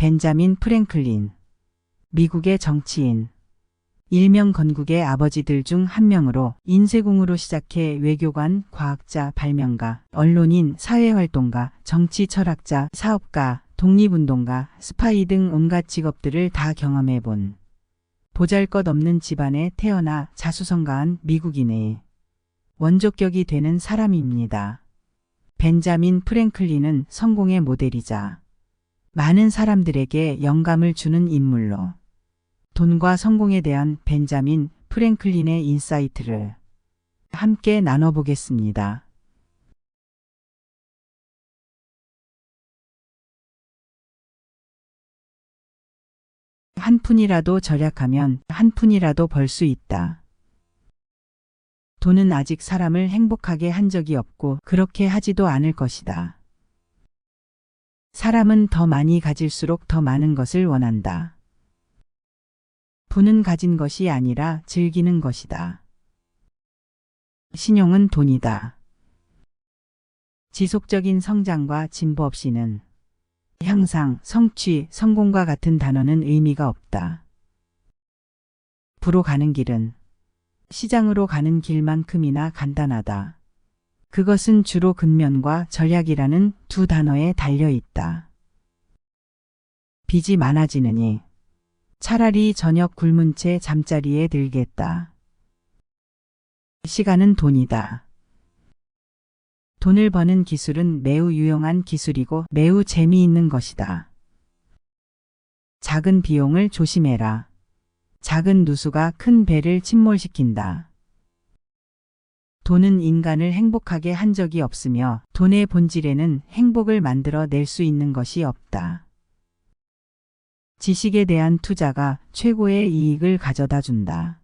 벤자민 프랭클린. 미국의 정치인. 일명 건국의 아버지들 중 한 명으로 인쇄공으로 시작해 외교관, 과학자, 발명가, 언론인, 사회활동가, 정치 철학자, 사업가, 독립운동가, 스파이 등 온갖 직업들을 다 경험해본 보잘것없는 집안에 태어나 자수성가한 미국인의 원조격이 되는 사람입니다. 벤자민 프랭클린은 성공의 모델이자 많은 사람들에게 영감을 주는 인물로 돈과 성공에 대한 벤자민 프랭클린의 인사이트를 함께 나눠보겠습니다. 한 푼이라도 절약하면 한 푼이라도 벌 수 있다. 돈은 아직 사람을 행복하게 한 적이 없고 그렇게 하지도 않을 것이다. 사람은 더 많이 가질수록 더 많은 것을 원한다. 부는 가진 것이 아니라 즐기는 것이다. 신용은 돈이다. 지속적인 성장과 진보 없이는 향상, 성취, 성공과 같은 단어는 의미가 없다. 부로 가는 길은 시장으로 가는 길만큼이나 간단하다. 그것은 주로 근면과 전략이라는 두 단어에 달려 있다. 빚이 많아지느니 차라리 저녁 굶은 채 잠자리에 들겠다. 시간은 돈이다. 돈을 버는 기술은 매우 유용한 기술이고 매우 재미있는 것이다. 작은 비용을 조심해라. 작은 누수가 큰 배를 침몰시킨다. 돈은 인간을 행복하게 한 적이 없으며 돈의 본질에는 행복을 만들어 낼 수 있는 것이 없다. 지식에 대한 투자가 최고의 이익을 가져다 준다.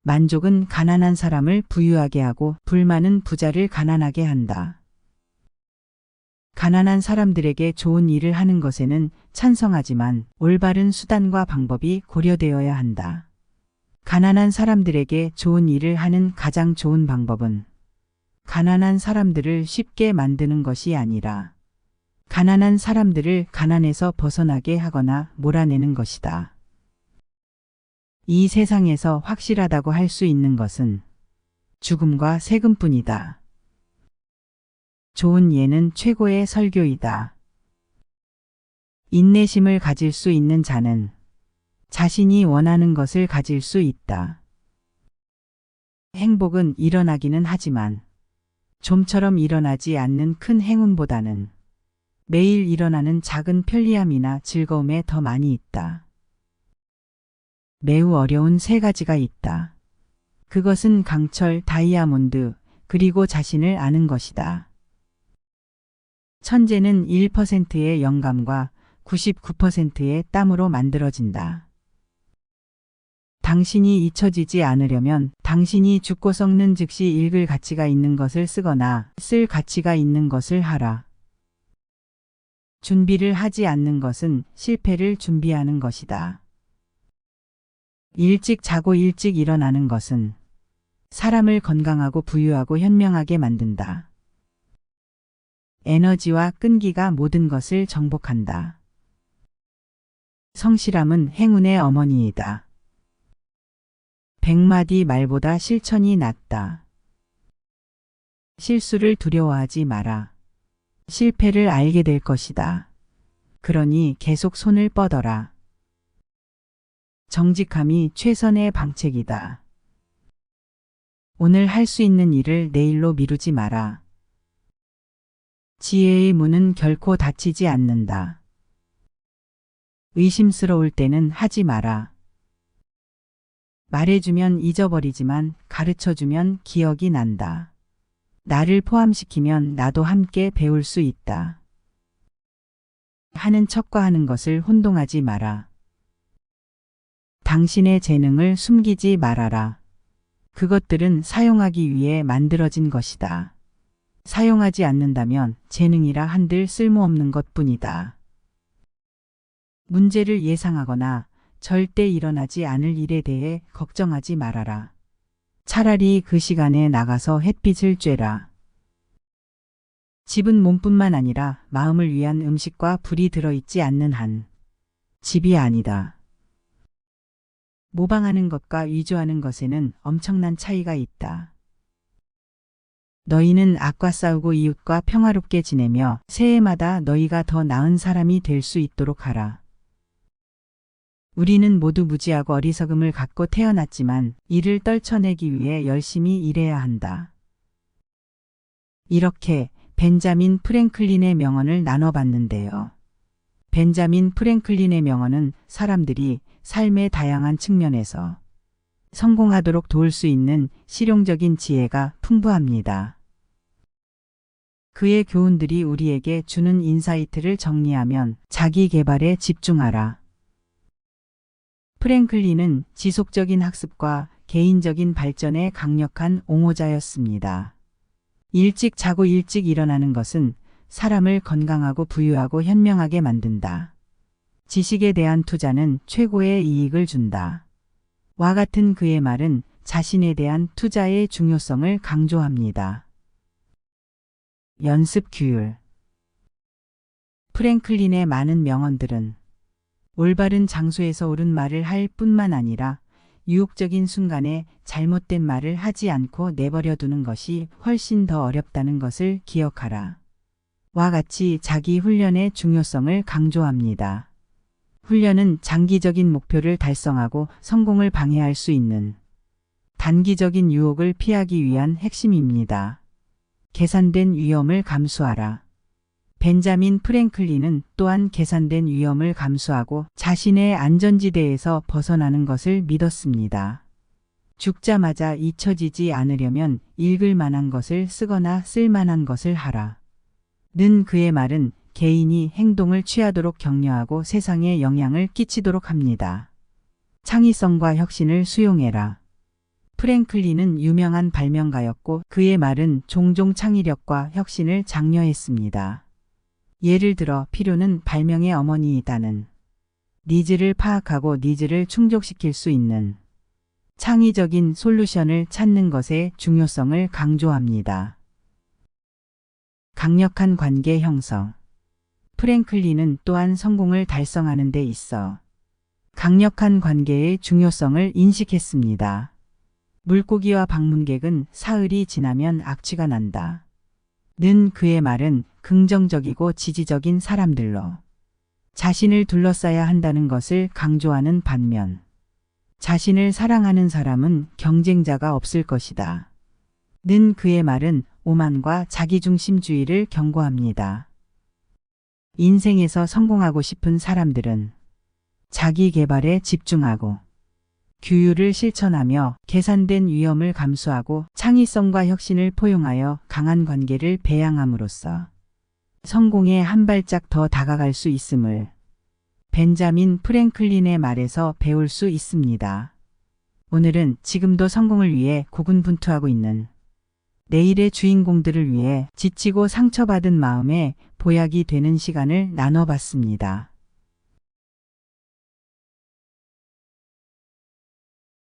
만족은 가난한 사람을 부유하게 하고 불만은 부자를 가난하게 한다. 가난한 사람들에게 좋은 일을 하는 것에는 찬성하지만 올바른 수단과 방법이 고려되어야 한다. 가난한 사람들에게 좋은 일을 하는 가장 좋은 방법은 가난한 사람들을 쉽게 만드는 것이 아니라 가난한 사람들을 가난에서 벗어나게 하거나 몰아내는 것이다. 이 세상에서 확실하다고 할 수 있는 것은 죽음과 세금뿐이다. 좋은 예는 최고의 설교이다. 인내심을 가질 수 있는 자는 자신이 원하는 것을 가질 수 있다. 행복은 일어나기는 하지만 좀처럼 일어나지 않는 큰 행운보다는 매일 일어나는 작은 편리함이나 즐거움에 더 많이 있다. 매우 어려운 세 가지가 있다. 그것은 강철, 다이아몬드, 그리고 자신을 아는 것이다. 천재는 1%의 영감과 99%의 땀으로 만들어진다. 당신이 잊혀지지 않으려면 당신이 죽고 썩는 즉시 읽을 가치가 있는 것을 쓰거나 쓸 가치가 있는 것을 하라. 준비를 하지 않는 것은 실패를 준비하는 것이다. 일찍 자고 일찍 일어나는 것은 사람을 건강하고 부유하고 현명하게 만든다. 에너지와 끈기가 모든 것을 정복한다. 성실함은 행운의 어머니이다. 100마디 말보다 실천이 낫다. 실수를 두려워하지 마라. 실패를 알게 될 것이다. 그러니 계속 손을 뻗어라. 정직함이 최선의 방책이다. 오늘 할 수 있는 일을 내일로 미루지 마라. 지혜의 문은 결코 닫히지 않는다. 의심스러울 때는 하지 마라. 말해주면 잊어버리지만 가르쳐주면 기억이 난다. 나를 포함시키면 나도 함께 배울 수 있다. 하는 척과 하는 것을 혼동하지 마라. 당신의 재능을 숨기지 말아라. 그것들은 사용하기 위해 만들어진 것이다. 사용하지 않는다면 재능이라 한들 쓸모없는 것뿐이다. 문제를 예상하거나 절대 일어나지 않을 일에 대해 걱정하지 말아라. 차라리 그 시간에 나가서 햇빛을 쬐라. 집은 몸뿐만 아니라 마음을 위한 음식과 불이 들어있지 않는 한 집이 아니다. 모방하는 것과 위조하는 것에는 엄청난 차이가 있다. 너희는 악과 싸우고 이웃과 평화롭게 지내며 새해마다 너희가 더 나은 사람이 될 수 있도록 하라. 우리는 모두 무지하고 어리석음을 갖고 태어났지만 이를 떨쳐내기 위해 열심히 일해야 한다. 이렇게 벤자민 프랭클린의 명언을 나눠봤는데요. 벤자민 프랭클린의 명언은 사람들이 삶의 다양한 측면에서 성공하도록 도울 수 있는 실용적인 지혜가 풍부합니다. 그의 교훈들이 우리에게 주는 인사이트를 정리하면 자기 개발에 집중하라. 프랭클린은 지속적인 학습과 개인적인 발전에 강력한 옹호자였습니다. 일찍 자고 일찍 일어나는 것은 사람을 건강하고 부유하고 현명하게 만든다. 지식에 대한 투자는 최고의 이익을 준다. 와 같은 그의 말은 자신에 대한 투자의 중요성을 강조합니다. 연습 규율. 프랭클린의 많은 명언들은 올바른 장소에서 옳은 말을 할 뿐만 아니라 유혹적인 순간에 잘못된 말을 하지 않고 내버려 두는 것이 훨씬 더 어렵다는 것을 기억하라. 와 같이 자기 훈련의 중요성을 강조합니다. 훈련은 장기적인 목표를 달성하고 성공을 방해할 수 있는 단기적인 유혹을 피하기 위한 핵심입니다. 계산된 위험을 감수하라. 벤자민 프랭클린은 또한 계산된 위험을 감수하고 자신의 안전지대에서 벗어나는 것을 믿었습니다. 죽자마자 잊혀지지 않으려면 읽을 만한 것을 쓰거나 쓸 만한 것을 하라. 는 그의 말은 개인이 행동을 취하도록 격려하고 세상에 영향을 끼치도록 합니다. 창의성과 혁신을 수용해라. 프랭클린은 유명한 발명가였고 그의 말은 종종 창의력과 혁신을 장려했습니다. 예를 들어 필요는 발명의 어머니이다는 니즈를 파악하고 니즈를 충족시킬 수 있는 창의적인 솔루션을 찾는 것의 중요성을 강조합니다. 강력한 관계 형성. 프랭클린은 또한 성공을 달성하는 데 있어 강력한 관계의 중요성을 인식했습니다. 물고기와 방문객은 사흘이 지나면 악취가 난다. 는 그의 말은 긍정적이고 지지적인 사람들로 자신을 둘러싸야 한다는 것을 강조하는 반면 자신을 사랑하는 사람은 경쟁자가 없을 것이다. 는 그의 말은 오만과 자기중심주의를 경고합니다. 인생에서 성공하고 싶은 사람들은 자기 개발에 집중하고 규율을 실천하며 계산된 위험을 감수하고 창의성과 혁신을 포용하여 강한 관계를 배양함으로써 성공에 한 발짝 더 다가갈 수 있음을 벤자민 프랭클린의 말에서 배울 수 있습니다. 오늘은 지금도 성공을 위해 고군분투하고 있는 내일의 주인공들을 위해 지치고 상처받은 마음에 보약이 되는 시간을 나눠봤습니다.